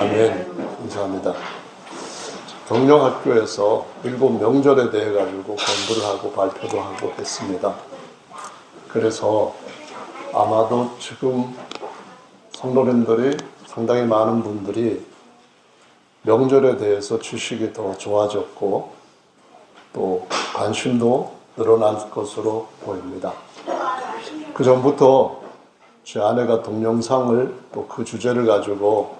아멘. 감사합니다. 경영학교에서 7명절에 대해 가지고 공부를 하고 발표도 하고 했습니다. 그래서 아마도 지금 성도님들이 상당히 많은 분들이 명절에 대해서 지식이 더 좋아졌고 또 관심도 늘어날 것으로 보입니다. 그 전부터 제 아내가 동영상을 또 그 주제를 가지고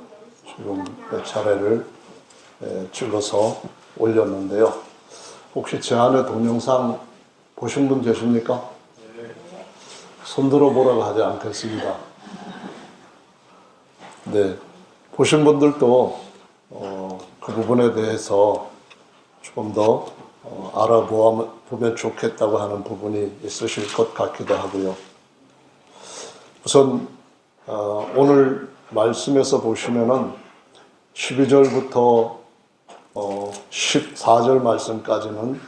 지금 몇 차례를 찍어서 올렸는데요. 혹시 제 아내 동영상 보신 분 계십니까? 손 들어보라고 하지 않겠습니다. 네, 보신 분들도 그 부분에 대해서 조금 더 알아보면 좋겠다고 하는 부분이 있으실 것 같기도 하고요. 우선 오늘 말씀에서 보시면은 12절부터 14절 말씀까지는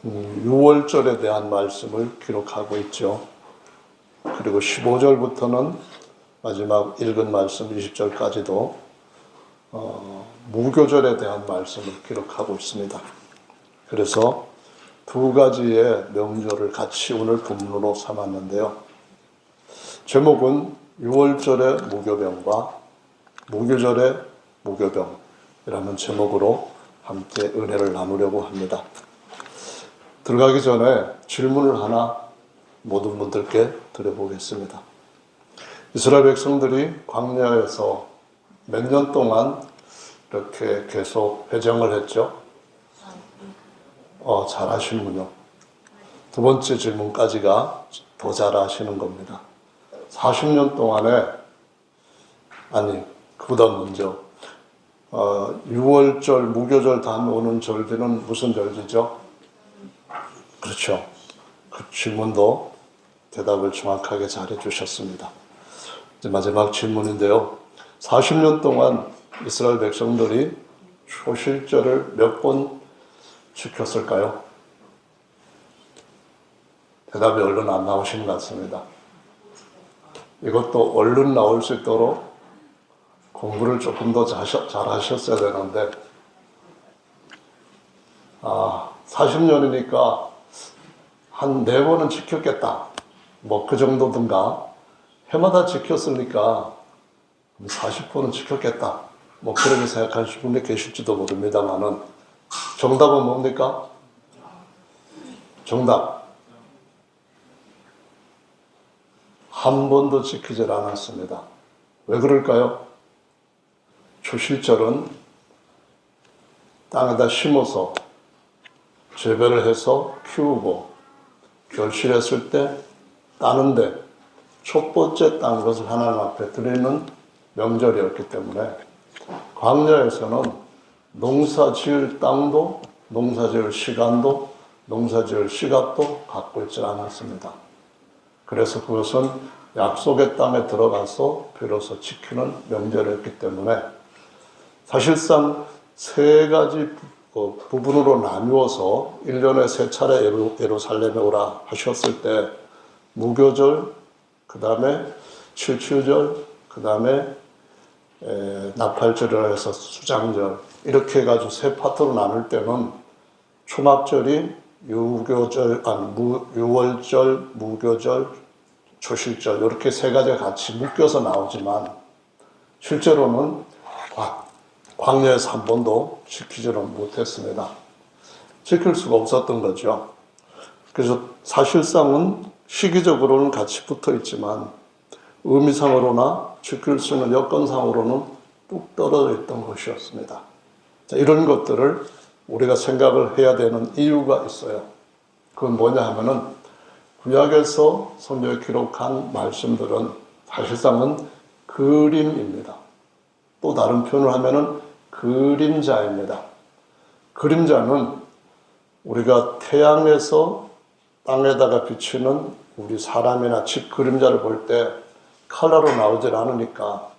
6월절에 대한 말씀을 기록하고 있죠. 그리고 15절부터는 마지막 읽은 말씀 20절까지도 무교절에 대한 말씀을 기록하고 있습니다. 그래서 두 가지의 명절을 같이 오늘 본문으로 삼았는데요. 제목은 6월절의 무교병과 무교절의 무교병이라는 제목으로 함께 은혜를 나누려고 합니다. 들어가기 전에 질문을 하나 모든 분들께 드려보겠습니다. 이스라엘 백성들이 광야에서 몇 년 동안 이렇게 계속 회정을 했죠? 잘하시는군요. 두 번째 질문까지가 더 잘하시는 겁니다. 40년 동안에, 그보다 먼저 6월절, 무교절 다음에 오는 절기는 무슨 절기죠? 그렇죠. 그 질문도 대답을 정확하게 잘 해주셨습니다. 이제 마지막 질문인데요. 40년 동안 이스라엘 백성들이 초실절을 몇 번 지켰을까요? 대답이 얼른 안 나오시는 것 같습니다. 이것도 얼른 나올 수 있도록 공부를 조금 더 잘 하셨어야 되는데 40년이니까 한 4번은 지켰겠다. 뭐 그 정도든가. 해마다 지켰으니까 40번은 지켰겠다. 뭐 그렇게 생각하시는 분이 계실지도 모릅니다만은 정답은 뭡니까? 정답. 한 번도 지키질 않았습니다. 왜 그럴까요? 초실절은 땅에다 심어서 재배를 해서 키우고 결실했을 때 따는데 첫 번째 딴 것을 하나님 앞에 드리는 명절이었기 때문에 광야에서는 농사 지을 땅도 농사 지을 시간도 농사 지을 시각도 갖고 있지 않았습니다. 그래서 그것은 약속의 땅에 들어가서 비로소 지키는 명절이었기 때문에 사실상 세 가지 부분으로 나누어서 1년에 3차례 예루살렘에 오라 하셨을 때 무교절, 그 다음에 칠칠절, 그 다음에 나팔절이라 해서 수장절 이렇게 해가지고 세 파트로 나눌 때는 초막절이 유월절, 무교절, 초실절 이렇게 세 가지가 같이 묶여서 나오지만 실제로는 광야에서 한 번도 지키지는 못했습니다. 지킬 수가 없었던 거죠. 그래서 사실상은 시기적으로는 같이 붙어 있지만 의미상으로나 지킬 수 있는 여건상으로는 뚝 떨어져 있던 것이었습니다. 자, 이런 것들을 우리가 생각을 해야 되는 이유가 있어요. 그건 뭐냐 하면은 구약에서 성경에 기록한 말씀들은 사실상은 그림입니다. 또 다른 표현을 하면은 그림자입니다. 그림자는 우리가 태양에서 땅에다가 비치는 우리 사람이나 집 그림자를 볼 때 컬러로 나오질 않으니까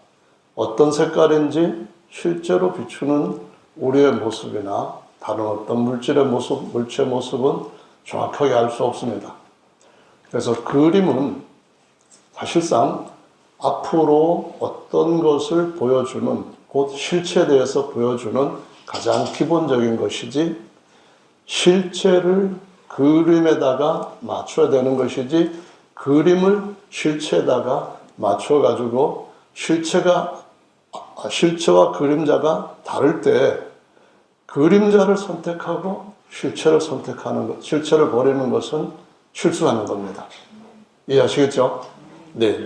어떤 색깔인지 실제로 비추는 우리의 모습이나 다른 어떤 물질의 모습은 정확하게 알 수 없습니다. 그래서 그림은 사실상 앞으로 어떤 것을 보여주는, 곧 실체에 대해서 보여주는 가장 기본적인 것이지, 실체를 그림에다가 맞춰야 되는 것이지, 그림을 실체에다가 맞춰가지고 실체와 그림자가 다를 때 그림자를 선택하고 실체를 선택하는 것, 실체를 버리는 것은 실수하는 겁니다. 이해하시겠죠? 네.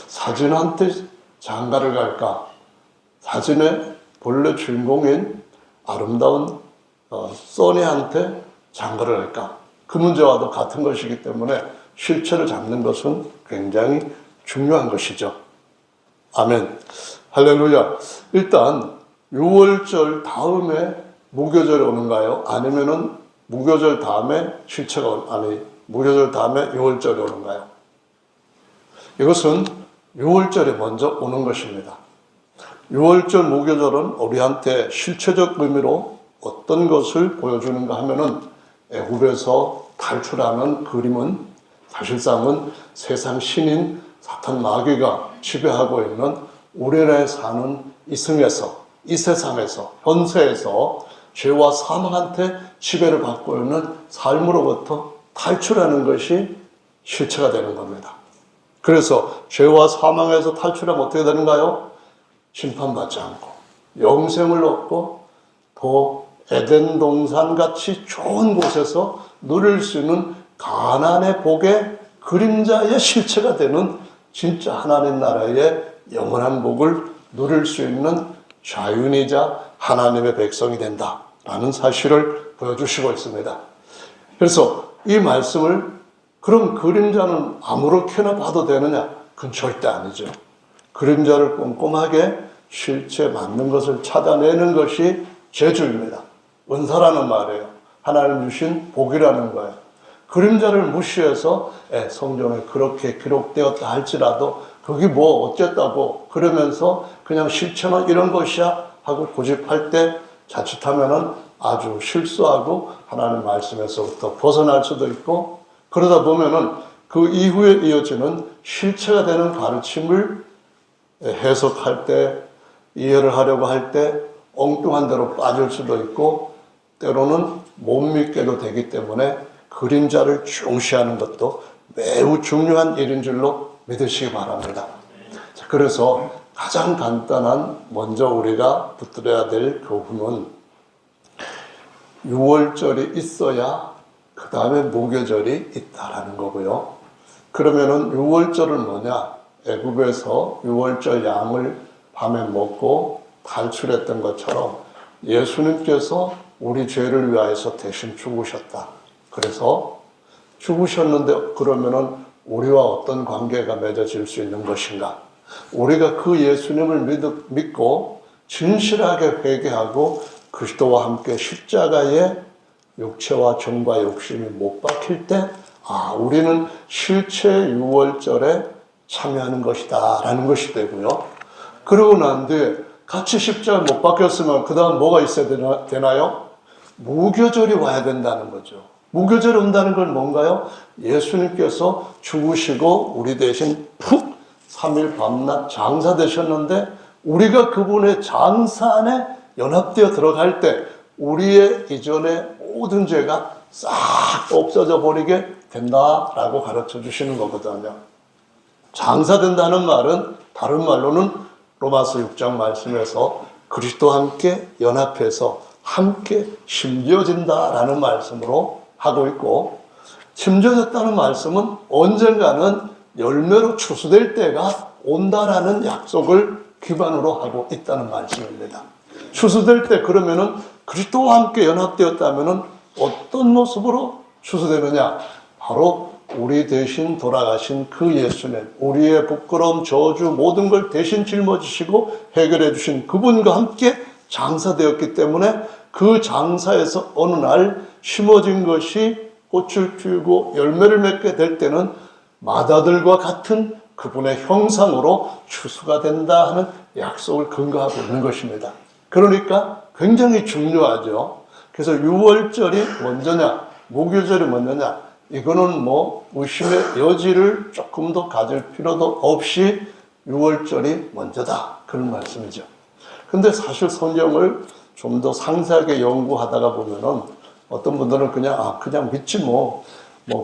사진한테 장가를 갈까? 사진의 본래 주인공인 아름다운 써니한테 장가를 갈까? 그 문제와도 같은 것이기 때문에 실체를 잡는 것은 굉장히 중요한 것이죠. 아멘. 할렐루야. 일단 6월절 다음에 무교절이 오는가요? 아니면은 무교절 다음에 무교절 다음에 6월절이 오는가요? 이것은 6월절이 먼저 오는 것입니다. 6월절 무교절은 우리한테 실체적 의미로 어떤 것을 보여주는가 하면은 애굽에서 탈출하는 그림은 사실상은 세상 신인 사탄 마귀가 지배하고 있는 우리나라에 사는 이승에서, 이 세상에서, 현세에서 죄와 사망한테 지배를 받고 있는 삶으로부터 탈출하는 것이 실체가 되는 겁니다. 그래서 죄와 사망에서 탈출하면 어떻게 되는가요? 심판받지 않고 영생을 얻고 더 에덴 동산같이 좋은 곳에서 누릴 수 있는 가나안의 복의 그림자의 실체가 되는 진짜 하나님 나라의 영원한 복을 누릴 수 있는 자윤이자 하나님의 백성이 된다라는 사실을 보여주시고 있습니다. 그래서 이 말씀을 그럼 그림자는 아무렇게나 봐도 되느냐? 그건 절대 아니죠. 그림자를 꼼꼼하게 실체 맞는 것을 찾아내는 것이 재주입니다. 은사라는 말이에요. 하나님 주신 복이라는 거예요. 그림자를 무시해서 성경에 그렇게 기록되었다 할지라도 그게 뭐 어쨌다고 그러면서 그냥 실체는 이런 것이야 하고 고집할 때 자칫하면은 아주 실수하고 하나님 말씀에서부터 벗어날 수도 있고, 그러다 보면은 그 이후에 이어지는 실체가 되는 가르침을 해석할 때, 이해를 하려고 할 때 엉뚱한 대로 빠질 수도 있고 때로는 못 믿게도 되기 때문에 그림자를 중시하는 것도 매우 중요한 일인 줄로 믿으시기 바랍니다. 그래서 가장 간단한 먼저 우리가 붙들어야 될 교훈은 6월절이 있어야 그 다음에 무교절이 있다라는 거고요. 그러면은 6월절은 뭐냐? 애굽에서 6월절 양을 밤에 먹고 탈출했던 것처럼 예수님께서 우리 죄를 위하여서 대신 죽으셨다. 그래서 죽으셨는데 그러면은 우리와 어떤 관계가 맺어질 수 있는 것인가? 우리가 그 예수님을 믿고 진실하게 회개하고 그리스도와 함께 십자가에 육체와 정과 욕심이 못 박힐 때, 우리는 실체 6월절에 참여하는 것이다 라는 것이 되고요. 그러고 난 뒤에 같이 십자가에 못 박혔으면 그 다음 뭐가 있어야 되나요? 무교절이 와야 된다는 거죠. 무교절이 온다는 건 뭔가요? 예수님께서 죽으시고 우리 대신 푹 3일 밤낮 장사 되셨는데 우리가 그분의 장사 안에 연합되어 들어갈 때 우리의 이전의 모든 죄가 싹 없어져 버리게 된다라고 가르쳐 주시는 거거든요. 장사된다는 말은 다른 말로는 로마서 6장 말씀에서 그리스도와 함께 연합해서 함께 심겨진다라는 말씀으로 하고 있고, 심겨졌다는 말씀은 언젠가는 열매로 추수될 때가 온다라는 약속을 기반으로 하고 있다는 말씀입니다. 추수될 때 그러면은 그리스도와 함께 연합되었다면은 어떤 모습으로 추수되느냐? 바로 우리 대신 돌아가신 그 예수님, 우리의 부끄러움, 저주 모든 걸 대신 짊어지시고 해결해 주신 그분과 함께 장사되었기 때문에 그 장사에서 어느 날 심어진 것이 꽃을 피우고 열매를 맺게 될 때는 마다들과 같은 그분의 형상으로 추수가 된다 하는 약속을 근거하고 있는 것입니다. 그러니까 굉장히 중요하죠. 그래서 6월절이 먼저냐, 무교절이 먼저냐, 이거는 뭐 의심의 여지를 조금 더 가질 필요도 없이 6월절이 먼저다. 그런 말씀이죠. 근데 사실 성경을 좀 더 상세하게 연구하다가 보면은 어떤 분들은 그냥 믿지 뭐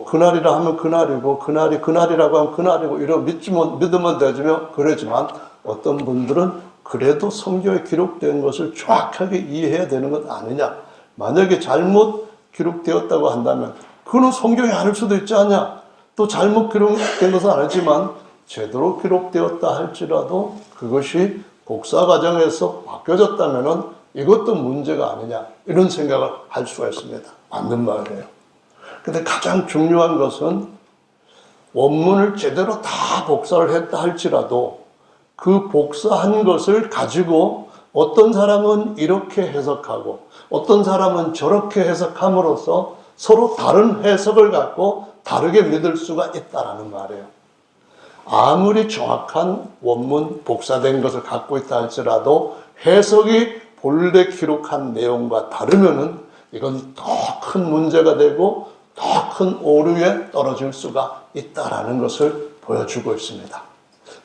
그날이라 하면 그날이고 그날이라고 하면 그날이고 이러고 믿으면 되지만 그러지만 어떤 분들은 그래도 성경에 기록된 것을 정확하게 이해해야 되는 것 아니냐. 만약에 잘못 기록되었다고 한다면 그거는 성경이 아닐 수도 있지 않냐. 또 잘못 기록된 것은 아니지만 제대로 기록되었다 할지라도 그것이 복사 과정에서 바뀌어졌다면은 이것도 문제가 아니냐 이런 생각을 할 수가 있습니다. 맞는 말이에요. 근데 가장 중요한 것은 원문을 제대로 다 복사를 했다 할지라도 그 복사한 것을 가지고 어떤 사람은 이렇게 해석하고 어떤 사람은 저렇게 해석함으로써 서로 다른 해석을 갖고 다르게 믿을 수가 있다라는 말이에요. 아무리 정확한 원문 복사된 것을 갖고 있다 할지라도 해석이 본래 기록한 내용과 다르면은 이건 더 큰 문제가 되고 더 큰 오류에 떨어질 수가 있다라는 것을 보여주고 있습니다.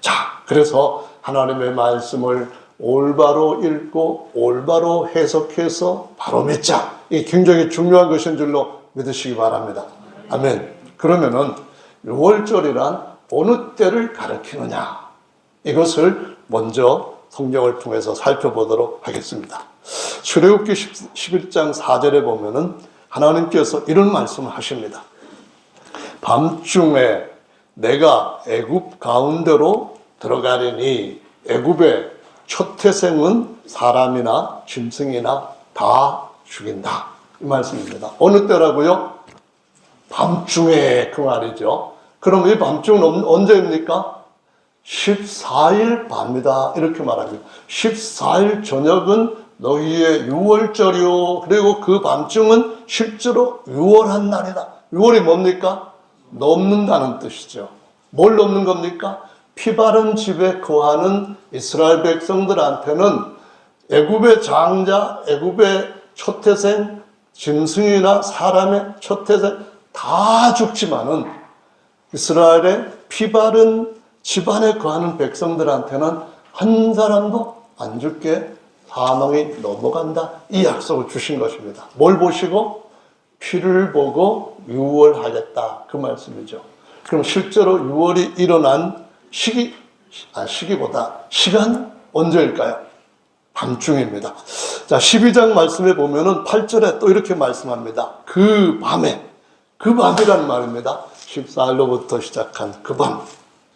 자, 그래서 하나님의 말씀을 올바로 읽고 올바로 해석해서 바로 믿자. 이게 굉장히 중요한 것인 줄로 믿으시기 바랍니다. 아멘. 그러면은 6월절이란 어느 때를 가리키느냐? 이것을 먼저 성경을 통해서 살펴보도록 하겠습니다. 출애굽기 11장 4절에 보면은 하나님께서 이런 말씀을 하십니다. 밤중에 내가 애굽 가운데로 들어가리니 애굽의 첫 태생은 사람이나 짐승이나 다 죽인다. 이 말씀입니다. 어느 때라고요? 밤중에 그 말이죠. 그럼 이 밤중은 언제입니까? 14일 밤이다. 이렇게 말합니다. 14일 저녁은 너희의 6월절이요. 그리고 그 밤중은 실제로 6월한 날이다. 6월이 뭡니까? 넘는다는 뜻이죠. 뭘 넘는 겁니까? 피 바른 집에 거하는 이스라엘 백성들한테는 애굽의 장자, 애굽의 초태생, 짐승이나 사람의 초태생 다 죽지만은 이스라엘의 피 바른 집안에 거하는 백성들한테는 한 사람도 안 죽게 사망이 넘어간다. 이 약속을 주신 것입니다. 뭘 보시고? 피를 보고 유월하겠다. 그 말씀이죠. 그럼 실제로 유월이 일어난 시기보다 시간 언제일까요? 밤중입니다. 자, 12장 말씀에 보면은 8절에 또 이렇게 말씀합니다. 그 밤이라는 말입니다. 14일로부터 시작한 그 밤.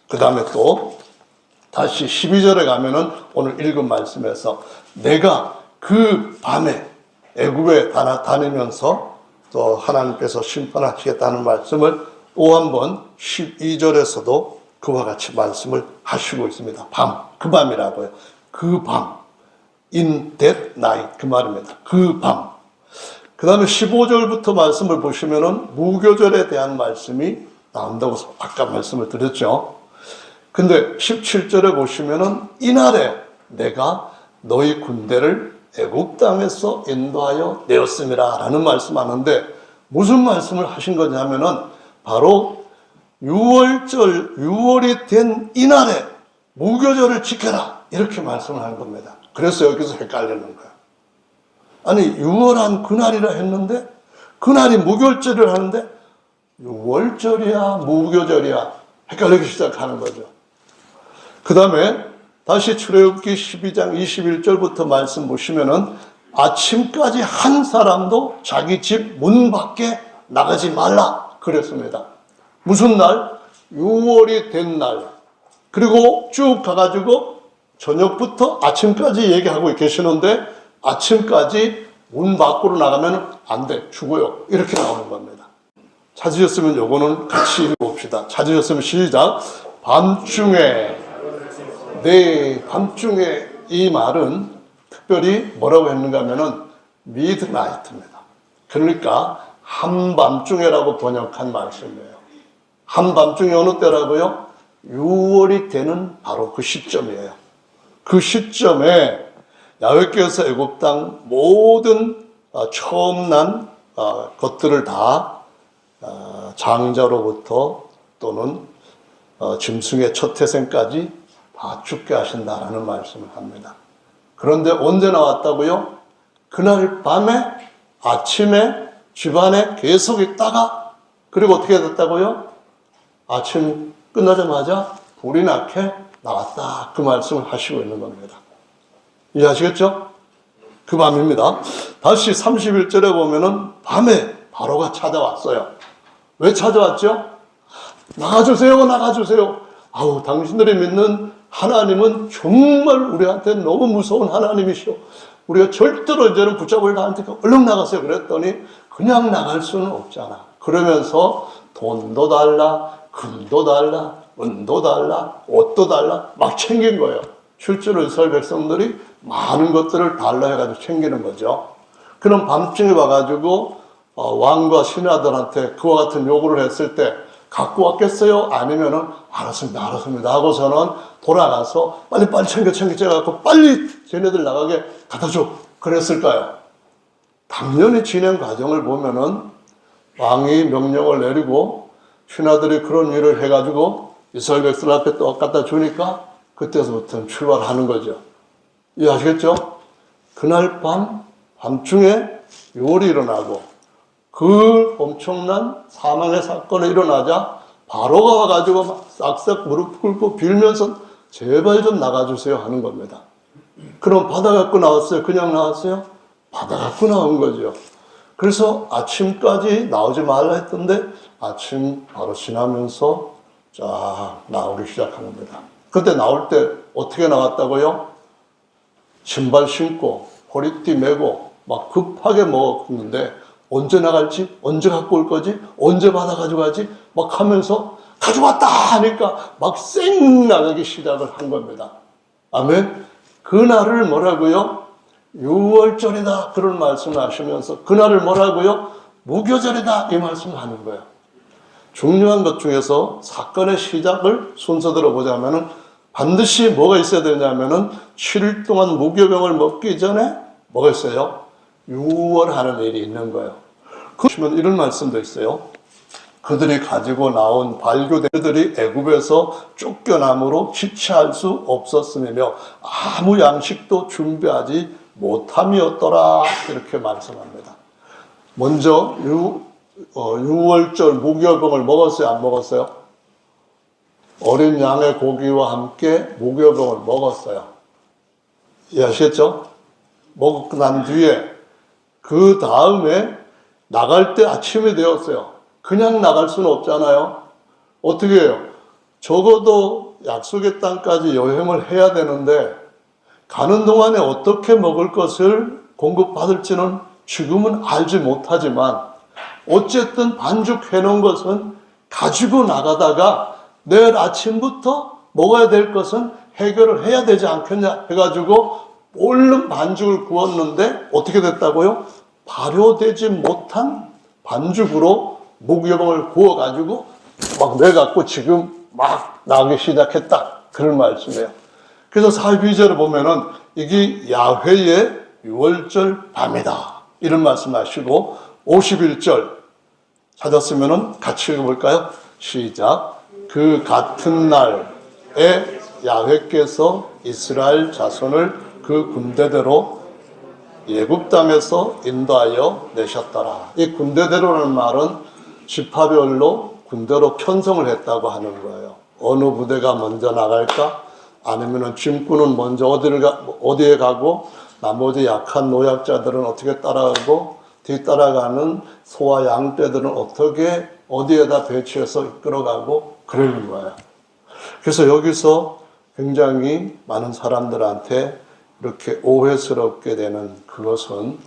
그 다음에 또 다시 12절에 가면은 오늘 읽은 말씀에서 내가 그 밤에 애굽에 다니면서 또 하나님께서 심판하시겠다는 말씀을 또 한 번 12절에서도 그와 같이 말씀을 하시고 있습니다. 그 밤이라고요. 그 밤, in that night 그 말입니다. 그 밤. 그 다음에 15절부터 말씀을 보시면은 무교절에 대한 말씀이 나온다고 아까 말씀을 드렸죠. 근데 17절에 보시면은 이날에 내가 너희 군대를 애굽 땅에서 인도하여 내었음이라 라는 말씀하는데 무슨 말씀을 하신 거냐면은 바로 6월이 된 이날에 무교절을 지켜라 이렇게 말씀을 한 겁니다. 그래서 여기서 헷갈리는 거예요. 아니 6월한 그날이라 했는데 그날이 무교절을 하는데 6월절이야 무교절이야 헷갈리기 시작하는 거죠. 그 다음에 다시 출애굽기 12장 21절부터 말씀 보시면은 아침까지 한 사람도 자기 집 문 밖에 나가지 말라 그랬습니다. 무슨 날? 6월이 된 날. 그리고 쭉 가가지고 저녁부터 아침까지 얘기하고 계시는데 아침까지 문 밖으로 나가면 안 돼. 죽어요. 이렇게 나오는 겁니다. 찾으셨으면 요거는 같이 읽어봅시다. 찾으셨으면 시작. 밤중에. 네, 밤중에 이 말은 특별히 뭐라고 했는가 하면은 midnight입니다. 그러니까 한밤중에라고 번역한 말씀이에요. 한밤중에 어느 때라고요? 6월이 되는 바로 그 시점이에요. 그 시점에 야훼께서 애굽 땅 모든 처음 난 것들을 다 장자로부터 또는 짐승의 첫 태생까지 다 죽게 하신다라는 말씀을 합니다. 그런데 언제 나왔다고요? 그날 밤에 아침에 집안에 계속 있다가 그리고 어떻게 됐다고요? 아침 끝나자마자 불이 나게 나왔다. 그 말씀을 하시고 있는 겁니다. 이해하시겠죠? 그 밤입니다. 다시 31절에 보면은 밤에 바로가 찾아왔어요. 왜 찾아왔죠? 나가주세요, 나가주세요. 아우, 당신들이 믿는 하나님은 정말 우리한테 너무 무서운 하나님이시오. 우리가 절대로 이제는 붙잡을 나한테니까 얼른 나가세요. 그랬더니 그냥 나갈 수는 없잖아. 그러면서 돈도 달라, 금도 달라, 은도 달라, 옷도 달라 막 챙긴 거예요. 실제로 이스라엘 백성들이 많은 것들을 달라 해가지고 챙기는 거죠. 그럼 밤중에 와가지고 왕과 신하들한테 그와 같은 요구를 했을 때 갖고 왔겠어요? 아니면은 알았습니다 하고서는 돌아가서 빨리 챙겨갖고 빨리 쟤네들 나가게 갖다줘 그랬을까요? 당연히 진행 과정을 보면은 왕이 명령을 내리고 신하들이 그런 일을 해가지고 이스라엘 백성 앞에 또 갖다 주니까 그때서부터는 출발하는 거죠. 이해하시겠죠? 그날 밤중에 요리 일어나고 그 엄청난 사망의 사건이 일어나자 바로가 와가지고 막 싹싹 무릎 꿇고 빌면서 제발 좀 나가주세요 하는 겁니다. 그럼 받아갖고 나왔어요? 그냥 나왔어요? 받아갖고 나온 거죠. 그래서 아침까지 나오지 말라 했던데 아침 바로 지나면서 쫙 나오기 시작한 겁니다. 그때 나올 때 어떻게 나왔다고요? 신발 신고 허리띠 메고 막 급하게 먹었는데 언제 나갈지, 언제 갖고 올 거지, 언제 받아가지고 가지 막 하면서 가져왔다 하니까 막 쌩 나가기 시작을 한 겁니다. 아멘. 그날을 뭐라고요? 유월절이다 그런 말씀을 하시면서 그날을 뭐라고요? 무교절이다 이 말씀을 하는 거예요. 중요한 것 중에서 사건의 시작을 순서대로 보자면은 반드시 뭐가 있어야 되냐면은 7일 동안 무교병을 먹기 전에 뭐가 있어요? 유월하는 일이 있는 거예요. 그러면 이런 말씀도 있어요. 그들이 가지고 나온 발교대들이 애굽에서 쫓겨남으로 지체할 수 없었으며 아무 양식도 준비하지 못함이었더라 이렇게 말씀합니다. 먼저 유월절 무교병을 먹었어요? 안 먹었어요? 어린 양의 고기와 함께 무교병을 먹었어요. 이해하시겠죠? 먹고 난 뒤에 그 다음에 나갈 때 아침이 되었어요. 그냥 나갈 수는 없잖아요. 어떻게 해요? 적어도 약속의 땅까지 여행을 해야 되는데 가는 동안에 어떻게 먹을 것을 공급받을지는 지금은 알지 못하지만 어쨌든 반죽해 놓은 것은 가지고 나가다가 내일 아침부터 먹어야 될 것은 해결을 해야 되지 않겠냐 해가지고 얼른 반죽을 구웠는데 어떻게 됐다고요? 발효되지 못한 반죽으로 무교병을 구워가지고 막 내갖고 지금 막 나오기 시작했다. 그런 말씀이에요. 그래서 42절을 보면은 이게 야훼의 유월절 밤이다. 이런 말씀 하시고 51절 찾았으면은 같이 읽어볼까요? 시작. 그 같은 날에 야훼께서 이스라엘 자손을 그 군대대로 예굽 땅에서 인도하여 내셨더라. 이 군대대로라는 말은 지파별로 군대로 편성을 했다고 하는 거예요. 어느 부대가 먼저 나갈까? 아니면은 짐꾼은 먼저 어디에 가고 나머지 약한 노약자들은 어떻게 따라가고 뒤따라가는 소와 양떼들은 어떻게 어디에다 배치해서 이끌어가고 그러는 거예요. 그래서 여기서 굉장히 많은 사람들한테 이렇게 오해스럽게 되는 그것은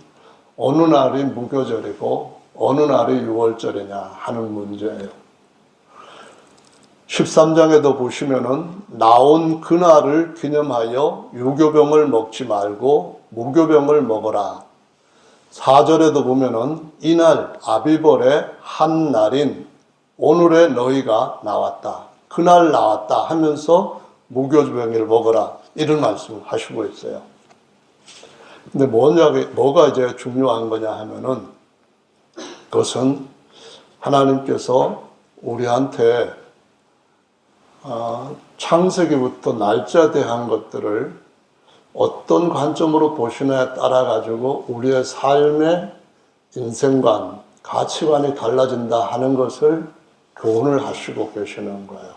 어느 날이 무교절이고 어느 날이 유월절이냐 하는 문제예요. 13장에도 보시면은 나온 그날을 기념하여 유교병을 먹지 말고 무교병을 먹어라. 4절에도 보면은 이날 아비벌의 한 날인 오늘에 너희가 나왔다. 그날 나왔다 하면서 무교병을 먹어라. 이런 말씀을 하시고 있어요. 근데 뭐가 이제 중요한 거냐 하면은 그것은 하나님께서 우리한테 창세기부터 날짜 대한 것들을 어떤 관점으로 보시느냐에 따라 가지고 우리의 삶의 인생관, 가치관이 달라진다 하는 것을 교훈을 하시고 계시는 거예요.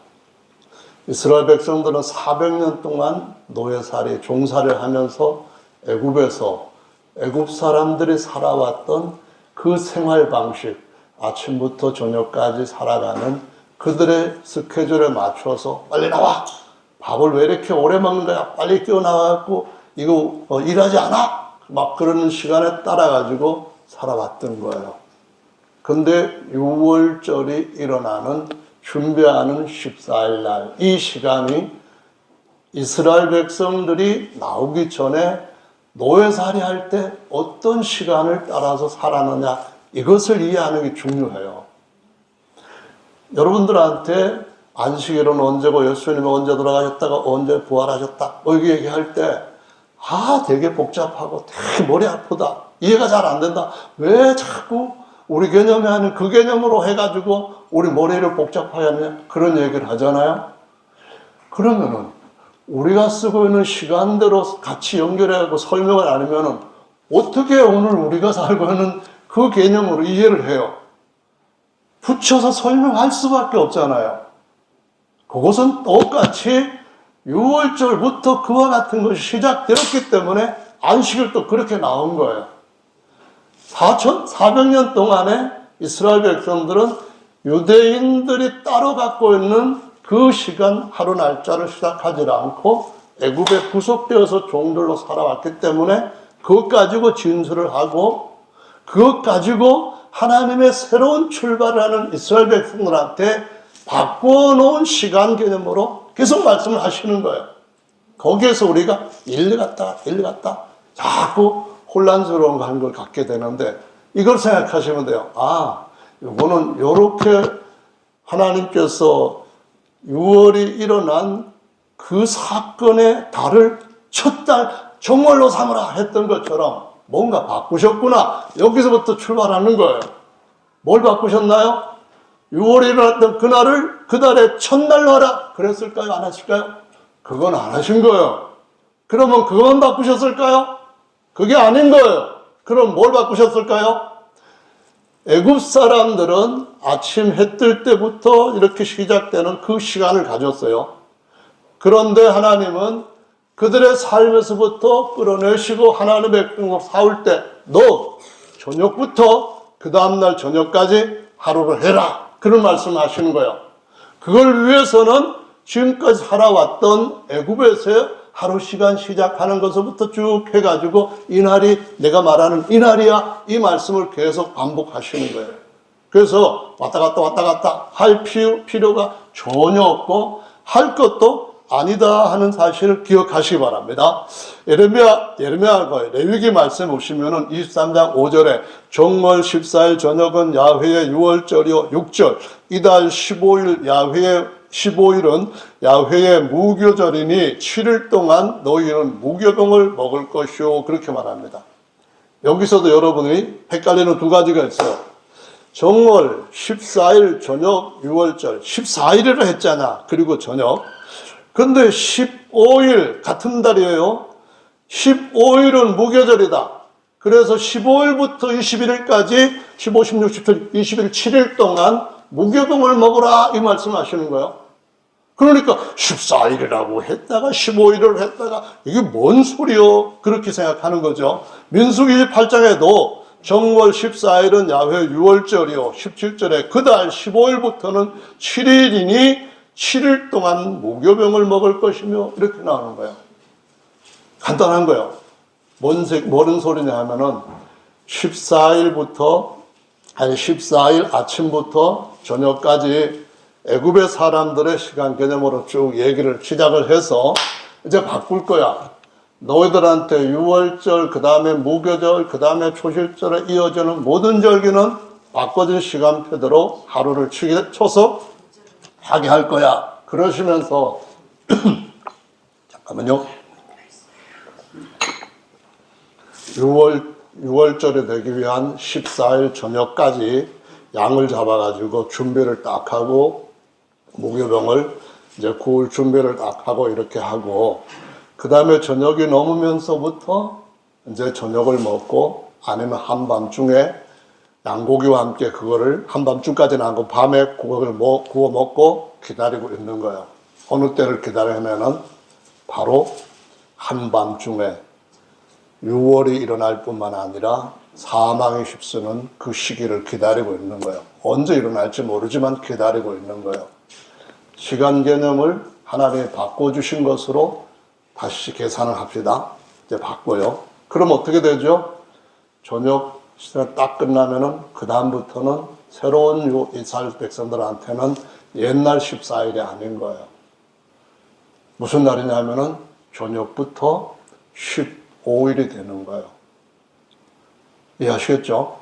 이스라엘 백성들은 400년 동안 노예살이, 종살이를 하면서 애굽에서 애굽 사람들이 살아왔던 그 생활 방식, 아침부터 저녁까지 살아가는 그들의 스케줄에 맞춰서 빨리 나와! 밥을 왜 이렇게 오래 먹는 거야? 빨리 뛰어나와갖고 이거 일하지 않아? 막 그러는 시간에 따라가지고 살아왔던 거예요. 근데 6월절이 일어나는 준비하는 14일 날, 이 시간이 이스라엘 백성들이 나오기 전에 노예살이 할 때 어떤 시간을 따라서 살았느냐, 이것을 이해하는 게 중요해요. 여러분들한테 안식일은 언제고 예수님은 언제 돌아가셨다가 언제 부활하셨다 이렇게 얘기할 때 되게 복잡하고 되게 머리 아프다, 이해가 잘 안 된다, 왜 자꾸 우리 개념이 아닌 그 개념으로 해가지고 우리 머리를 복잡하게 하냐, 그런 얘기를 하잖아요. 그러면은 우리가 쓰고 있는 시간대로 같이 연결해서 설명을 안 하면은 어떻게 오늘 우리가 살고 있는 그 개념으로 이해를 해요? 붙여서 설명할 수밖에 없잖아요. 그것은 똑같이 6월절부터 그와 같은 것이 시작되었기 때문에 안식일도 그렇게 나온 거예요. 400년 동안에 이스라엘 백성들은 유대인들이 따로 갖고 있는 그 시간, 하루 날짜를 시작하지 않고 애굽에 구속되어서 종들로 살아왔기 때문에 그것 가지고 진술을 하고 그것 가지고 하나님의 새로운 출발을 하는 이스라엘 백성들한테 바꿔놓은 시간 개념으로 계속 말씀을 하시는 거예요. 거기에서 우리가 일리 갔다 자꾸 혼란스러운 걸 갖게 되는데, 이걸 생각하시면 돼요. 이거는 이렇게 하나님께서 6월이 일어난 그 사건의 달을 첫 달 정월로 삼으라 했던 것처럼 뭔가 바꾸셨구나, 여기서부터 출발하는 거예요. 뭘 바꾸셨나요? 6월이 일어났던 그날을 그 달의 첫날로 하라 그랬을까요? 안 하실까요? 그건 안 하신 거예요. 그러면 그것만 바꾸셨을까요? 그게 아닌 거예요. 그럼 뭘 바꾸셨을까요? 애굽 사람들은 아침 해 뜰 때부터 이렇게 시작되는 그 시간을 가졌어요. 그런데 하나님은 그들의 삶에서부터 끌어내시고 하나님의 백성을 사올 때 너 저녁부터 그 다음날 저녁까지 하루를 해라, 그런 말씀을 하시는 거예요. 그걸 위해서는 지금까지 살아왔던 애굽에서의 하루 시간 시작하는 것부터 쭉 해가지고 이날이 내가 말하는 이날이야, 이 말씀을 계속 반복하시는 거예요. 그래서 왔다 갔다 할 필요가 전혀 없고 할 것도 아니다 하는 사실을 기억하시기 바랍니다. 예레미야 레위기 말씀 보시면은 23장 5절에 정월 14일 저녁은 야훼의 6월절이요 6절 이달 15일 야훼의 15일은 야훼의 무교절이니 7일 동안 너희는 무교병을 먹을 것이요, 그렇게 말합니다. 여기서도 여러분이 헷갈리는 두 가지가 있어요. 정월 14일 저녁 6월절 14일이라 했잖아. 그리고 저녁. 근데 15일 같은 달이에요. 15일은 무교절이다. 그래서 15일부터 21일까지 15, 16, 17, 20일 7일 동안 무교병을 먹으라, 이 말씀을 하시는 거예요. 그러니까 14일이라고 했다가 15일을 했다가 이게 뭔 소리요? 그렇게 생각하는 거죠. 민수기 28장에도 정월 14일은 야훼 6월절이요 17절에 그달 15일부터는 7일이니 7일 동안 무교병을 먹을 것이며, 이렇게 나오는 거예요. 간단한 거예요. 뭔 소리냐 하면은 14일 아침부터 저녁까지 애굽의 사람들의 시간 개념으로 쭉 얘기를 시작을 해서 이제 바꿀 거야. 너희들한테 6월절, 그 다음에 무교절, 그 다음에 초실절에 이어지는 모든 절기는 바꿔진 시간표대로 하루를 쳐서 하게 할 거야. 그러시면서 잠깐만요. 6월절이 되기 위한 14일 저녁까지 양을 잡아가지고 준비를 딱 하고 무교병을 이제 구울 준비를 딱 하고 이렇게 하고, 그 다음에 저녁이 넘으면서부터 이제 저녁을 먹고, 아니면 한밤중에 양고기와 함께 그거를 한밤중까지는 안 하고 밤에 그걸 구워 먹고 기다리고 있는 거예요. 어느 때를 기다리면은 바로 한밤중에 6월이 일어날 뿐만 아니라 사망이 휩쓰는 그 시기를 기다리고 있는 거예요. 언제 일어날지 모르지만 기다리고 있는 거예요. 시간 개념을 하나님이 바꿔주신 것으로 다시 계산을 합시다. 이제 바꿔요. 그럼 어떻게 되죠? 저녁 시간 딱 끝나면은 그 다음부터는 새로운 이스라엘 백성들한테는 옛날 14일이 아닌 거예요. 무슨 날이냐면은 저녁부터 15일이 되는 거예요. 이해하시겠죠?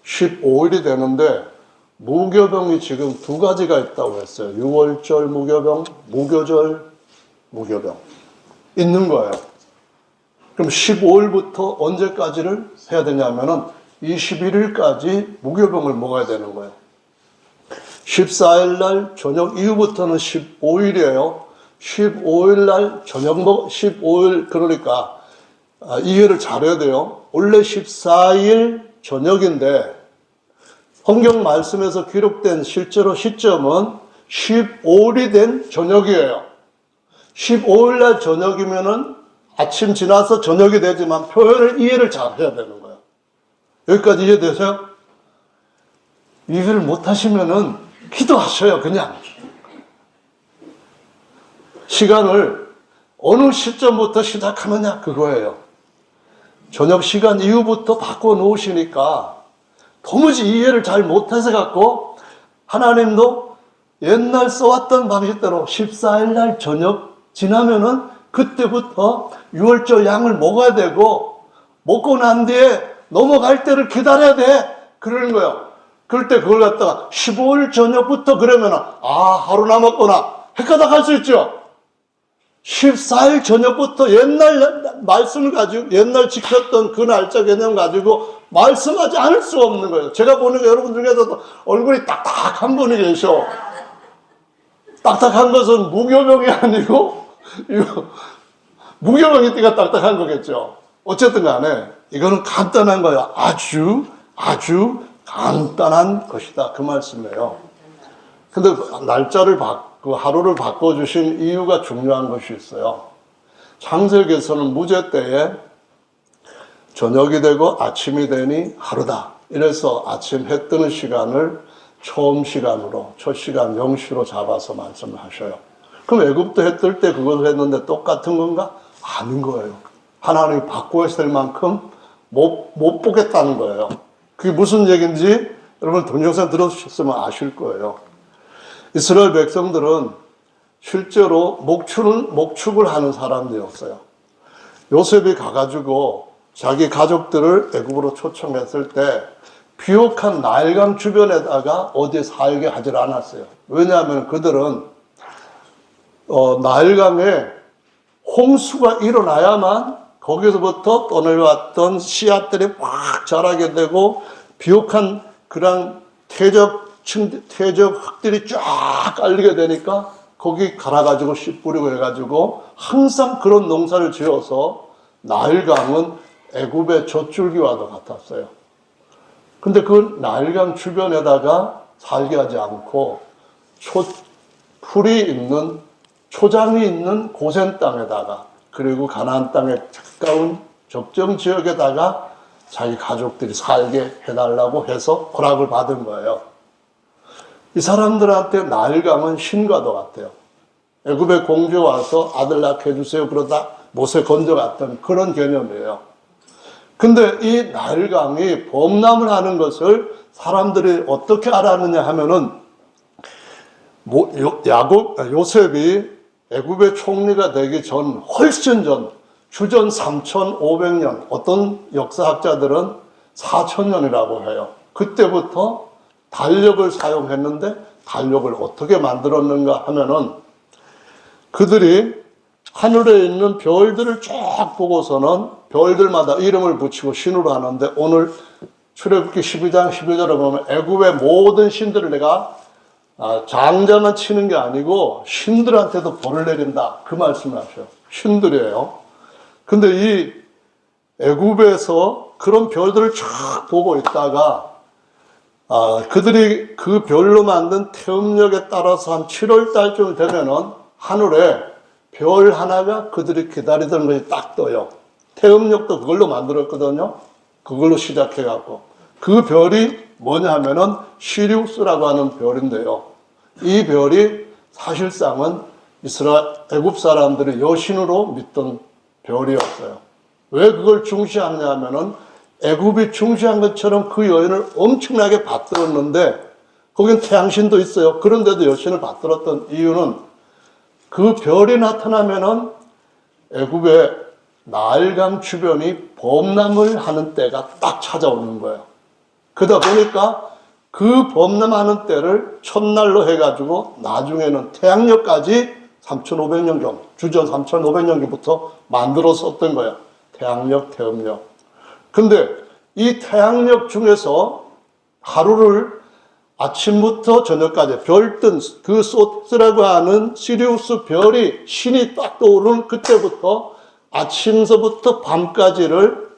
15일이 되는데 무교병이 지금 두 가지가 있다고 했어요. 6월절 무교병, 무교절 무교병 있는 거예요. 그럼 15일부터 언제까지를 해야 되냐면은 21일까지 무교병을 먹어야 되는 거예요. 14일 날 저녁 이후부터는 15일이에요. 15일 날 저녁 15일 그러니까 이해를 잘해야 돼요. 원래 14일 저녁인데 성경 말씀에서 기록된 실제로 시점은 15일이 된 저녁이에요. 15일 날 저녁이면은 아침 지나서 저녁이 되지만 표현을 이해를 잘 해야 되는 거예요. 여기까지 이해되세요? 이해를 못 하시면은 기도하셔요, 그냥. 시간을 어느 시점부터 시작하느냐, 그거예요. 저녁 시간 이후부터 바꿔 놓으시니까 도무지 이해를 잘 못해서 갖고 하나님도 옛날 써왔던 방식대로 14일 날 저녁 지나면은 그때부터 6월절 양을 먹어야 되고 먹고 난 뒤에 넘어갈 때를 기다려야 돼. 그러는 거예요. 그럴 때 그걸 갖다가 15일 저녁부터 그러면은 하루 남았구나 헷갈려 할 수 있죠. 14일 저녁부터 옛날 말씀을 가지고 옛날 지켰던 그 날짜 개념 가지고 말씀하지 않을 수가 없는 거예요. 제가 보는 여러분 중에서도 얼굴이 딱딱한 분이 계셔. 딱딱한 것은 무교병이 아니고 무교병이 띠가 딱딱한 거겠죠. 어쨌든 간에 이거는 간단한 거예요. 아주 간단한 것이다. 그 말씀이에요. 근데 날짜를 그 하루를 바꿔주신 이유가 중요한 것이 있어요. 창세기에서는 무죄 때에 저녁이 되고 아침이 되니 하루다. 이래서 아침 해 뜨는 시간을 처음 시간으로, 첫 시간 0시로 잡아서 말씀을 하셔요. 그럼 애굽도 해 뜰 때 그것을 했는데 똑같은 건가? 아닌 거예요. 하나님이 바꿔야 될 만큼 못 보겠다는 거예요. 그게 무슨 얘기인지 여러분 동영상 들어주셨으면 아실 거예요. 이스라엘 백성들은 실제로 목축을 하는 사람들이었어요. 요셉이 가가지고 자기 가족들을 애굽으로 초청했을 때 비옥한 나일강 주변에다가 어디에 살게 하질 않았어요. 왜냐하면 그들은 나일강에 홍수가 일어나야만 거기서부터 떠내려왔던 씨앗들이 확 자라게 되고 비옥한 그런 퇴적 흙들이 쫙 깔리게 되니까 거기 갈아가지고 씨 뿌리고 해가지고 항상 그런 농사를 지어서 나일강은 애굽의 젖줄기와도 같았어요. 근데 그 나일강 주변에다가 살게 하지 않고 풀이 있는 초장이 있는 고센 땅에다가 그리고 가나안 땅에 가까운 적정 지역에다가 자기 가족들이 살게 해달라고 해서 허락을 받은 거예요. 이 사람들한테 나일강은 신과도 같아요. 애굽의 공주 와서 아들 낳게 해주세요 그러다 못에 건져갔던 그런 개념이에요. 근데 이 나일강이 범람을 하는 것을 사람들이 어떻게 알았느냐 하면은 요셉이 애굽의 총리가 되기 전 훨씬 전 주전 3,500년 어떤 역사학자들은 4,000년이라고 해요. 그때부터 달력을 사용했는데 달력을 어떻게 만들었는가 하면은 그들이 하늘에 있는 별들을 쫙 보고서는 별들마다 이름을 붙이고 신으로 하는데 오늘 출애굽기 12장 12절에 보면 애굽의 모든 신들을 내가 장자만 치는 게 아니고 신들한테도 벌을 내린다. 그 말씀을 하셔요. 신들이에요. 근데 이 애굽에서 그런 별들을 쫙 보고 있다가 그들이 그 별로 만든 태음력에 따라서 한 7월 달쯤 되면은 하늘에 별 하나가 그들이 기다리던 것이 딱 떠요. 태음력도 그걸로 만들었거든요. 그걸로 시작해갖고. 그 별이 뭐냐 하면은 시리우스라고 하는 별인데요. 이 별이 사실상은 애굽 사람들이 여신으로 믿던 별이었어요. 왜 그걸 중시하느냐 하면은 애굽이 중시한 것처럼 그 여인을 엄청나게 받들었는데 거긴 태양신도 있어요. 그런데도 여신을 받들었던 이유는 그 별이 나타나면은 애굽의 나일강 주변이 범람을 하는 때가 딱 찾아오는 거예요. 그러다 보니까 그 범람하는 때를 첫날로 해가지고 나중에는 태양력까지 3,500년경, 주전 3,500년경부터 만들었었던 거예요. 태양력, 태음력. 근데 이 태양력 중에서 하루를 아침부터 저녁까지 별뜬 그 소스라고 하는 시리우스 별이 신이 딱 떠오르는 그때부터 아침서부터 밤까지를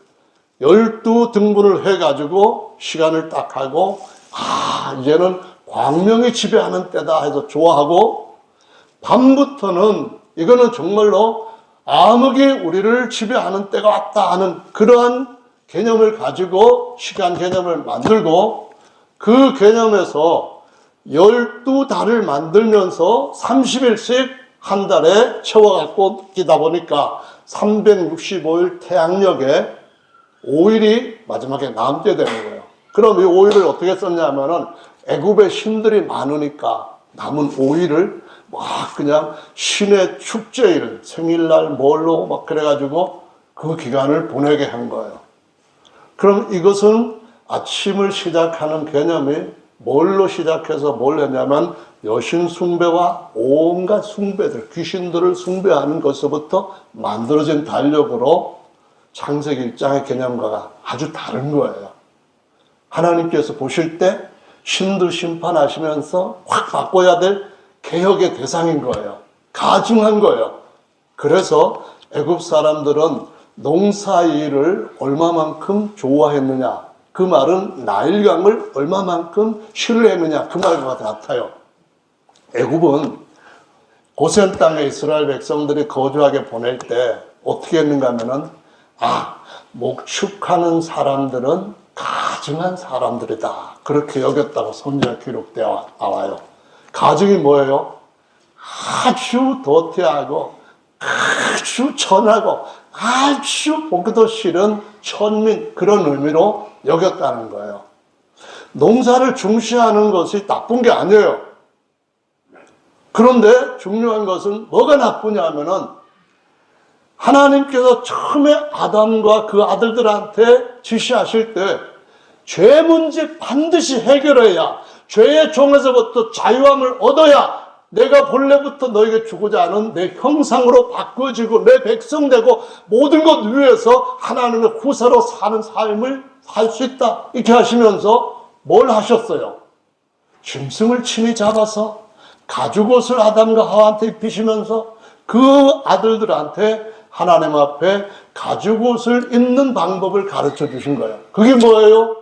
12등분을 해가지고 시간을 딱 하고 이제는 광명이 지배하는 때다 해서 좋아하고 밤부터는 이거는 정말로 암흑이 우리를 지배하는 때가 왔다 하는 그러한 개념을 가지고 시간 개념을 만들고 그 개념에서 12달을 만들면서 30일씩 한 달에 채워갖고 끼다 보니까 365일 태양력에 5일이 마지막에 남게 되는 거예요. 그럼 이 5일을 어떻게 썼냐면은 애굽의 신들이 많으니까 남은 5일을 막 그냥 신의 축제일, 생일날 뭘로 막 그래가지고 그 기간을 보내게 한 거예요. 그럼 이것은 아침을 시작하는 개념이 뭘로 시작해서 뭘 했냐면 여신 숭배와 온갖 숭배들, 귀신들을 숭배하는 것부터 만들어진 달력으로 창세기 1장의 개념과가 아주 다른 거예요. 하나님께서 보실 때 신들 심판하시면서 확 바꿔야 될 개혁의 대상인 거예요. 가증한 거예요. 그래서 애굽 사람들은 농사일을 얼마만큼 좋아했느냐. 그 말은 나일강을 얼마만큼 신뢰했느냐. 그 말과 같아요. 애굽은 고센 땅에 이스라엘 백성들이 거주하게 보낼 때 어떻게 했는가 하면은 목축하는 사람들은 가증한 사람들이다. 그렇게 여겼다고 성경에 기록되어 나와요. 가증이 뭐예요? 아주 도태하고 아주 천하고 아주 보기도 싫은 천민 그런 의미로 여겼다는 거예요. 농사를 중시하는 것이 나쁜 게 아니에요. 그런데 중요한 것은 뭐가 나쁘냐 하면은 하나님께서 처음에 아담과 그 아들들한테 지시하실 때 죄 문제 반드시 해결해야 죄의 종에서부터 자유함을 얻어야 내가 본래부터 너에게 주고자 하는 내 형상으로 바꿔지고 내 백성 되고 모든 것 위에서 하나님의 후사로 사는 삶을 살 수 있다. 이렇게 하시면서 뭘 하셨어요? 짐승을 친히 잡아서 가죽옷을 아담과 하와한테 입히시면서 그 아들들한테 하나님 앞에 가죽옷을 입는 방법을 가르쳐 주신 거예요. 그게 뭐예요?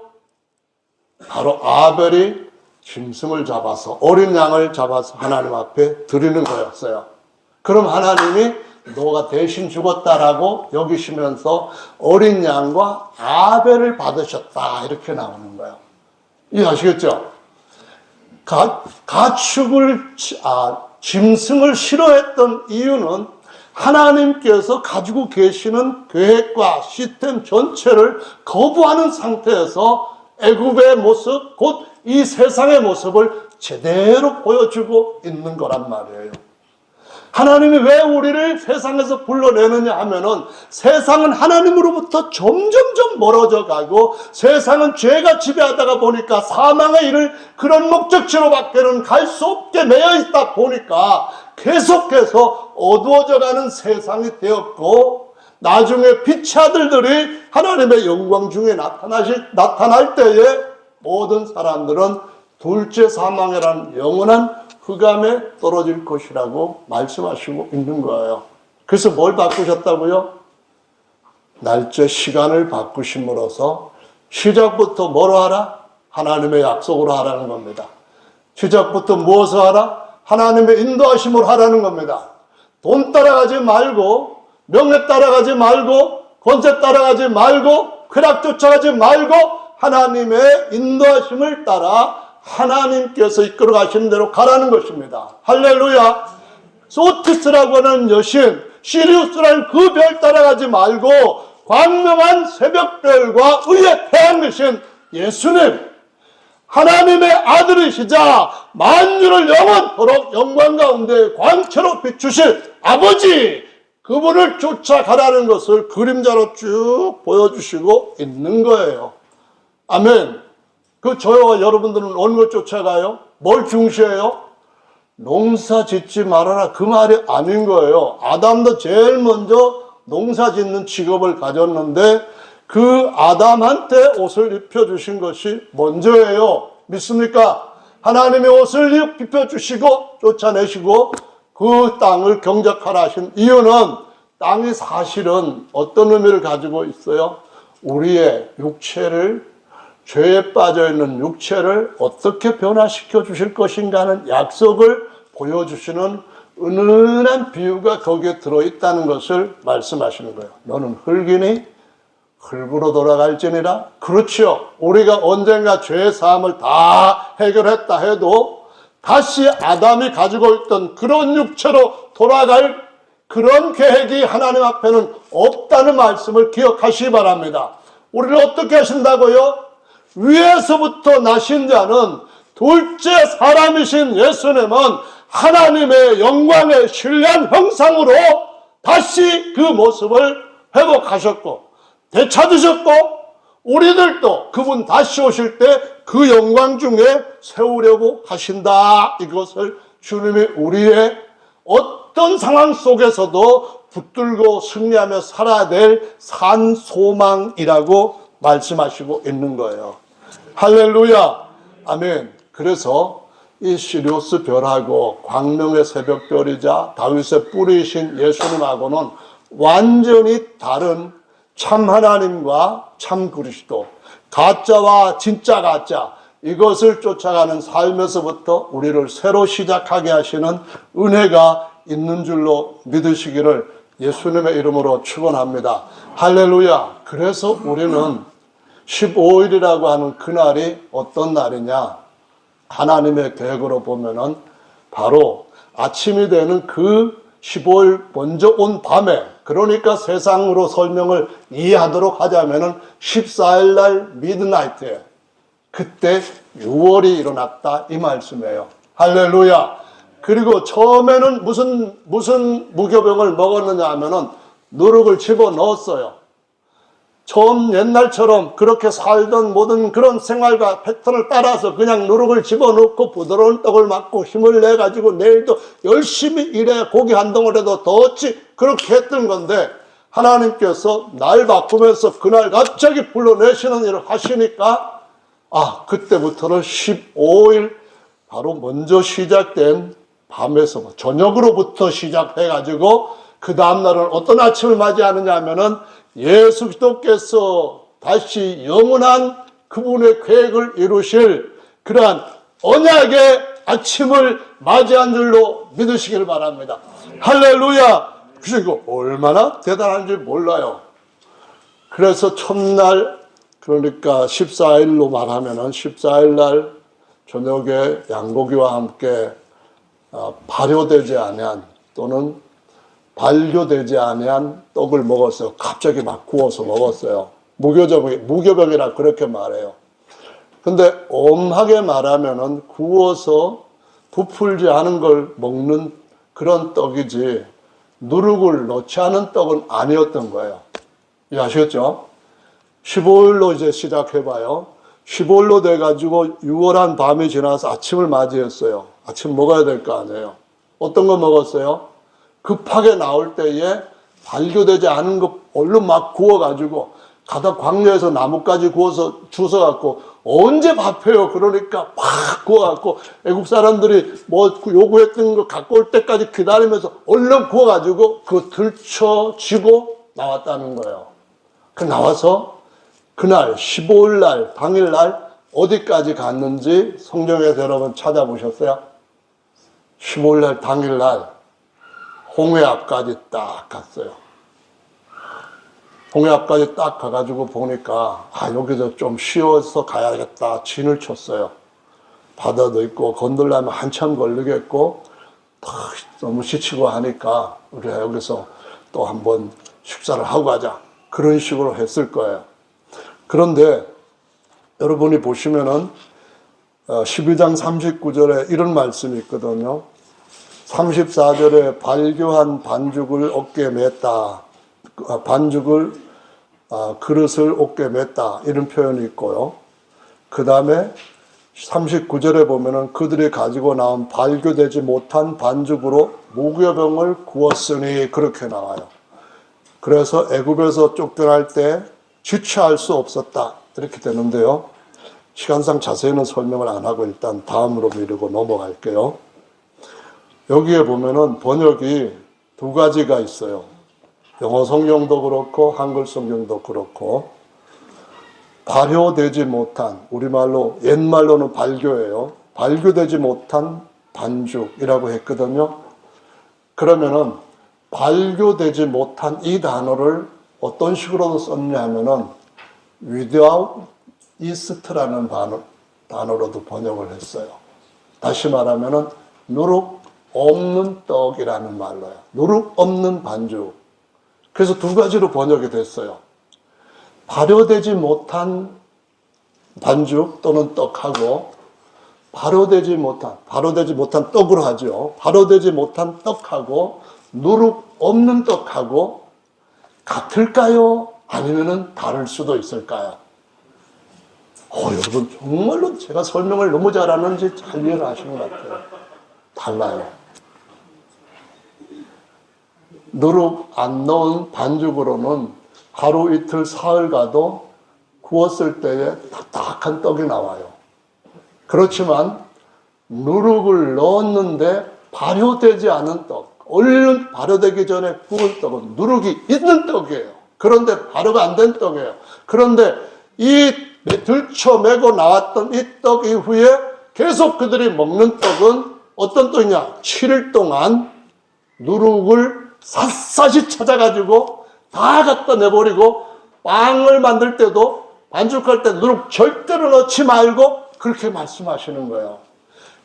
바로 아벨이 짐승을 잡아서 어린 양을 잡아서 하나님 앞에 드리는 거였어요. 그럼 하나님이 너가 대신 죽었다라고 여기시면서 어린 양과 아벨을 받으셨다 이렇게 나오는 거예요. 이해하시겠죠? 짐승을 싫어했던 이유는 하나님께서 가지고 계시는 계획과 시스템 전체를 거부하는 상태에서 애굽의 모습, 곧 이 세상의 모습을 제대로 보여주고 있는 거란 말이에요. 하나님이 왜 우리를 세상에서 불러내느냐 하면은 세상은 하나님으로부터 점점점 멀어져 가고 세상은 죄가 지배하다가 보니까 사망의 일을 그런 목적지로밖에는 갈 수 없게 매여 있다 보니까 계속해서 어두워져 가는 세상이 되었고 나중에 빛의 아들들이 하나님의 영광 중에 나타날 때에 모든 사람들은 둘째 사망이라는 영원한 흑암에 떨어질 것이라고 말씀하시고 있는 거예요. 그래서 뭘 바꾸셨다고요? 날짜 시간을 바꾸심으로써 시작부터 뭐로 하라? 하나님의 약속으로 하라는 겁니다. 시작부터 무엇을 하라? 하나님의 인도하심으로 하라는 겁니다. 돈 따라가지 말고, 명예 따라가지 말고, 권세 따라가지 말고, 쾌락 쫓아가지 말고, 하나님의 인도하심을 따라 하나님께서 이끌어 가시는 대로 가라는 것입니다. 할렐루야. 소티스라고 하는 여신, 시리우스라는 그 별 따라가지 말고 광명한 새벽별과 의의 태양 되신 예수님, 하나님의 아들이시자 만유를 영원토록 영광 가운데 광채로 비추실 아버지, 그분을 쫓아가라는 것을 그림자로 쭉 보여주시고 있는 거예요. 아멘. 그 저와 여러분들은 어느 걸 쫓아가요? 뭘 중시해요? 농사 짓지 말아라, 그 말이 아닌 거예요. 아담도 제일 먼저 농사 짓는 직업을 가졌는데 그 아담한테 옷을 입혀주신 것이 먼저예요. 믿습니까? 하나님의 옷을 입혀주시고 쫓아내시고 그 땅을 경작하라 하신 이유는, 땅이 사실은 어떤 의미를 가지고 있어요? 우리의 육체를, 죄에 빠져있는 육체를 어떻게 변화시켜 주실 것인가 하는 약속을 보여주시는 은은한 비유가 거기에 들어있다는 것을 말씀하시는 거예요. 너는 흙이니 흙으로 돌아갈지니라. 그렇죠. 우리가 언젠가 죄의 사함을 다 해결했다 해도 다시 아담이 가지고 있던 그런 육체로 돌아갈 그런 계획이 하나님 앞에는 없다는 말씀을 기억하시기 바랍니다. 우리를 어떻게 하신다고요? 위에서부터 나신 자는, 둘째 사람이신 예수님은 하나님의 영광의 신령 형상으로 다시 그 모습을 회복하셨고 되찾으셨고, 우리들도 그분 다시 오실 때 그 영광 중에 세우려고 하신다. 이것을 주님이 우리의 어떤 상황 속에서도 붙들고 승리하며 살아야 될 산 소망이라고 말씀하시고 있는 거예요. 할렐루야. 아멘. 그래서 이 시리우스 별하고 광명의 새벽별이자 다윗의 뿌리이신 예수님하고는 완전히 다른 참 하나님과 참 그리스도, 가짜와 진짜 가짜, 이것을 쫓아가는 삶에서부터 우리를 새로 시작하게 하시는 은혜가 있는 줄로 믿으시기를 예수님의 이름으로 축원합니다. 할렐루야. 그래서 우리는 15일이라고 하는 그날이 어떤 날이냐? 하나님의 계획으로 보면은 바로 아침이 되는 그 15일 먼저 온 밤에, 그러니까 세상으로 설명을 이해하도록 하자면은 14일 날 미드나이트에, 그때 6월이 일어났다 이 말씀이에요. 할렐루야. 그리고 처음에는 무슨 무교병을 먹었느냐 하면은 누룩을 집어넣었어요. 처음 옛날처럼 그렇게 살던 모든 그런 생활과 패턴을 따라서 그냥 누룩을 집어넣고 부드러운 떡을 맞고 힘을 내가지고 내일도 열심히 일해 고기 한 덩어리라도 더 얻지, 그렇게 했던 건데 하나님께서 날 바꾸면서 그날 갑자기 불러내시는 일을 하시니까 그때부터는 15일 바로 먼저 시작된 밤에서 저녁으로부터 시작해가지고 그 다음날은 어떤 아침을 맞이하느냐 하면은 예수 그리스도께서 다시 영원한 그분의 계획을 이루실 그러한 언약의 아침을 맞이한 줄로 믿으시길 바랍니다. 할렐루야. 그리고 얼마나 대단한지 몰라요. 그래서 첫날, 그러니까 14일로 말하면은 14일 날 저녁에 양고기와 함께 발효되지 아니한 또는 발효되지 아니한 떡을 먹었어요. 갑자기 막 구워서 먹었어요. 무교병이라 그렇게 말해요. 근데 엄하게 말하면은 구워서 부풀지 않은 걸 먹는 그런 떡이지 누룩을 넣지 않은 떡은 아니었던 거예요. 이해하시겠죠? 15일로 이제 시작해봐요. 15일로 돼가지고 6월한 밤이 지나서 아침을 맞이했어요. 아침 먹어야 될 거 아니에요. 어떤 거 먹었어요? 급하게 나올 때에 발효되지 않은 거 얼른 막 구워가지고 가다 광야에서 나뭇가지 구워서 주워갖고 언제 밥해요? 그러니까 팍 구워갖고 애국 사람들이 뭐 요구했던 거 갖고 올 때까지 기다리면서 얼른 구워가지고 그 들쳐지고 나왔다는 거예요. 그 나와서 그날 15일 날 당일날 어디까지 갔는지 성경에서 여러분 찾아보셨어요? 15일 날 당일날 홍해 앞까지 딱 갔어요. 홍해 앞까지 딱 가가지고 보니까 여기서 좀 쉬어서 가야겠다. 진을 쳤어요. 바다도 있고 건들려면 한참 걸리겠고 너무 지치고 하니까 우리가 여기서 또 한번 식사를 하고 가자. 그런 식으로 했을 거예요. 그런데 여러분이 보시면은 12장 39절에 이런 말씀이 있거든요. 34절에 발교한 반죽을 어깨에 맸다. 반죽을 그릇을 어깨에 맸다. 이런 표현이 있고요. 그 다음에 39절에 보면은 그들이 가지고 나온 발교되지 못한 반죽으로 무교병을 구웠으니 그렇게 나와요. 그래서 애굽에서 쫓겨날 때 지체할 수 없었다. 이렇게 되는데요. 시간상 자세히는 설명을 안 하고 일단 다음으로 미루고 넘어갈게요. 여기에 보면은 번역이 두 가지가 있어요. 영어 성경도 그렇고 한글 성경도 그렇고 발효되지 못한, 우리말로 옛말로는 발교예요. 발교되지 못한 반죽이라고 했거든요. 그러면은 발교되지 못한 이 단어를 어떤 식으로도 썼냐 하면은 without yeast라는 단어로도 번역을 했어요. 다시 말하면은 누룩 없는 떡이라는 말로요. 누룩 없는 반죽. 그래서 두 가지로 번역이 됐어요. 발효되지 못한 반죽 또는 떡하고 발효되지 못한 떡으로 하죠. 발효되지 못한 떡하고 누룩 없는 떡하고 같을까요? 아니면은 다를 수도 있을까요? 여러분 정말로 제가 설명을 너무 잘하는지 잘 이해를 하시는 것 같아요. 달라요. 누룩 안 넣은 반죽으로는 하루 이틀 사흘 가도 구웠을 때에 딱딱한 떡이 나와요. 그렇지만 누룩을 넣었는데 발효되지 않은 떡, 얼른 발효되기 전에 구운 떡은 누룩이 있는 떡이에요. 그런데 발효가 안 된 떡이에요. 그런데 이 들쳐매고 나왔던 이 떡 이후에 계속 그들이 먹는 떡은 어떤 떡이냐? 7일 동안 누룩을 샅샅이 찾아가지고 다 갖다 내버리고 빵을 만들 때도 반죽할 때 누룩 절대로 넣지 말고 그렇게 말씀하시는 거예요.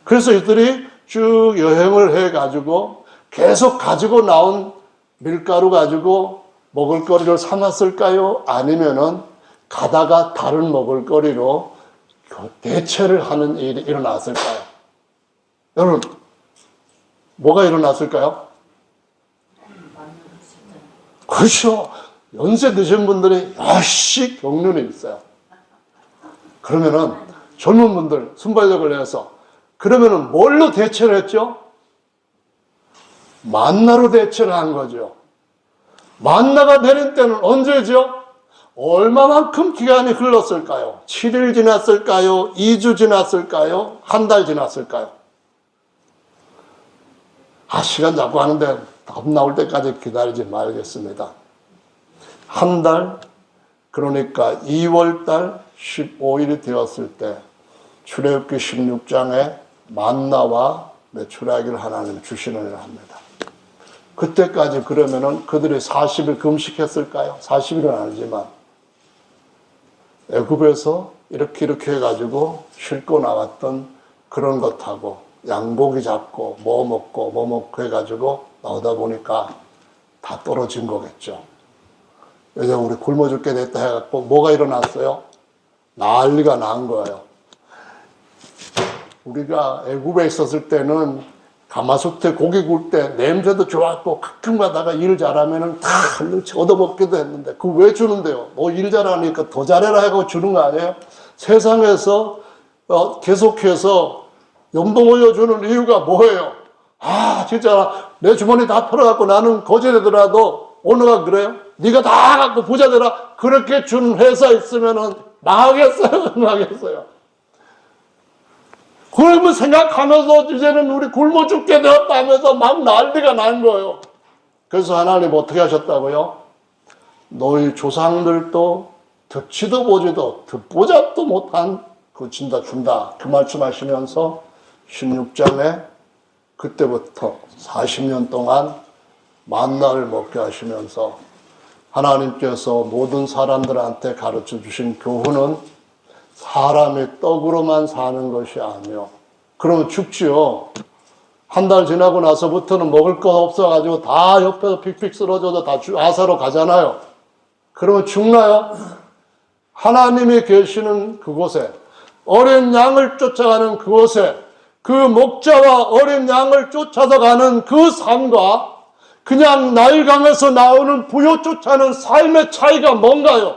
그래서 이들이 쭉 여행을 해가지고 계속 가지고 나온 밀가루 가지고 먹을거리를 사놨을까요? 아니면은 가다가 다른 먹을거리로 대체를 하는 일이 일어났을까요? 여러분, 뭐가 일어났을까요? 그렇죠. 연세 드신 분들이 역시 경륜이 있어요. 그러면은 젊은 분들 순발력을 내서 그러면은 뭘로 대체를 했죠? 만나로 대체를 한 거죠. 만나가 내린 때는 언제죠? 얼마만큼 기간이 흘렀을까요? 7일 지났을까요? 2주 지났을까요? 한 달 지났을까요? 시간 잡고 하는데 답 나올 때까지 기다리지 말겠습니다. 한 달, 그러니까 2월달 15일이 되었을 때 출애굽기 16장에 만나와 메추라기를 하나님 주시는 합니다. 그때까지 그러면은 그들이 40일 금식했을까요? 40일은 아니지만 애굽에서 이렇게 해가지고 싣고 나왔던 그런 것하고 양고기 잡고 뭐 먹고 해가지고 나오다 보니까 다 떨어진 거겠죠. 이제 우리 굶어 죽게 됐다 해갖고 뭐가 일어났어요? 난리가 난 거예요. 우리가 애굽에 있었을 때는 가마솥에 고기 구울 때 냄새도 좋았고 가끔 가다가 일 잘하면은 다 얼른치 얻어먹기도 했는데 그거 왜 주는데요? 너 일 잘하니까 더 잘해라 하고 주는 거 아니에요? 세상에서 계속해서 연봉 올려주는 이유가 뭐예요? 진짜 내 주머니 다 털어갖고 나는 거지되더라도 오너가 그래요? 네가 다 갖고 부자 되라 그렇게 준 회사 있으면은 망하겠어요? 망하겠어요? 그러면 생각하면서 이제는 우리 굶어 죽게 되었다 하면서 막 난리가 난 거예요. 그래서 하나님 어떻게 하셨다고요? 너희 조상들도 듣지도 보지도 듣보잡도 못한 그 진다 준다. 그 말씀하시면서 16장에 그때부터 40년 동안 만나를 먹게 하시면서 하나님께서 모든 사람들한테 가르쳐 주신 교훈은 사람의 떡으로만 사는 것이 아니요. 그러면 죽지요. 한 달 지나고 나서부터는 먹을 것 없어가지고 다 옆에서 픽픽 쓰러져서 다 아사로 가잖아요. 그러면 죽나요? 하나님이 계시는 그곳에, 어린 양을 쫓아가는 그곳에, 그 목자와 어린 양을 쫓아서 가는 그 삶과 그냥 나일강에서 나오는 부요 쫓아는 삶의 차이가 뭔가요?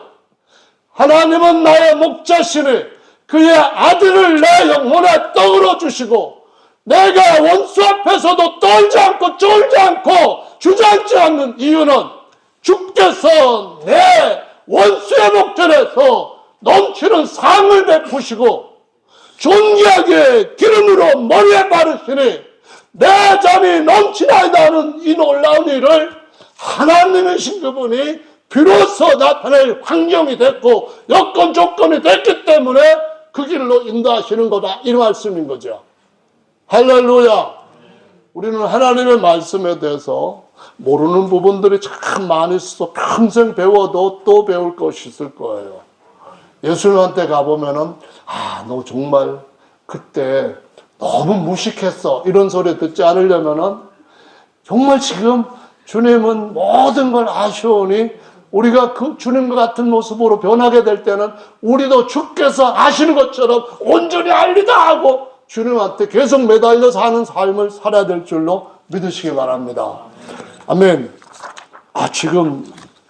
하나님은 나의 목자시니 그의 아들을 내 영혼의 떡으로 주시고 내가 원수 앞에서도 떨지 않고 쫄지 않고 주저앉지 않는 이유는 주께서 내 원수의 목전에서 넘치는 상을 베푸시고 존귀하게 기름으로 머리에 바르시니 내 잠이 넘치나이다 하는 이 놀라운 일을 하나님이신 그분이 비로소 나타낼 환경이 됐고 여건 조건이 됐기 때문에 그 길로 인도하시는 거다 이 말씀인 거죠. 할렐루야. 우리는 하나님의 말씀에 대해서 모르는 부분들이 참 많이 있어 평생 배워도 또 배울 것이 있을 거예요. 예수님한테 가보면은 너 정말 그때 너무 무식했어 이런 소리 듣지 않으려면은 정말 지금 주님은 모든 걸 아시오니 우리가 그 주님과 같은 모습으로 변하게 될 때는 우리도 주께서 아시는 것처럼 온전히 알리다 하고 주님한테 계속 매달려 사는 삶을 살아야 될 줄로 믿으시기 바랍니다. 아멘. 지금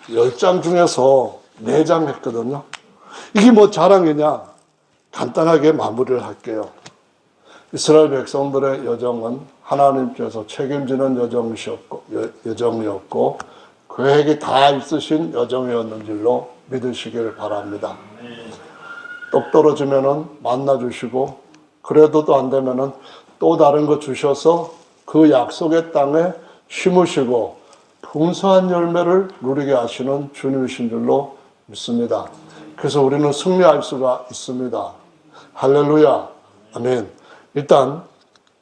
10장 중에서 4장 했거든요. 이게 뭐 자랑이냐? 간단하게 마무리를 할게요. 이스라엘 백성들의 여정은 하나님께서 책임지는 여정이었고 계획이 다 있으신 여정이었는 줄로 믿으시기를 바랍니다. 떡 떨어지면은 만나 주시고 그래도 또 안 되면은 또 다른 거 주셔서 그 약속의 땅에 심으시고 풍성한 열매를 누리게 하시는 주님이신 줄로 믿습니다. 그래서 우리는 승리할 수가 있습니다. 할렐루야. 아멘. 일단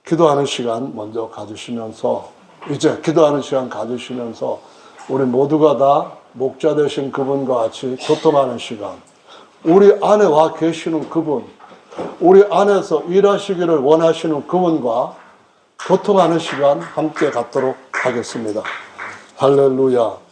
기도하는 시간 먼저 가지시면서 이제 기도하는 시간 가지시면서 우리 모두가 다 목자 되신 그분과 같이 교통하는 시간, 우리 안에 와 계시는 그분, 우리 안에서 일하시기를 원하시는 그분과 교통하는 시간 함께 갖도록 하겠습니다. 할렐루야.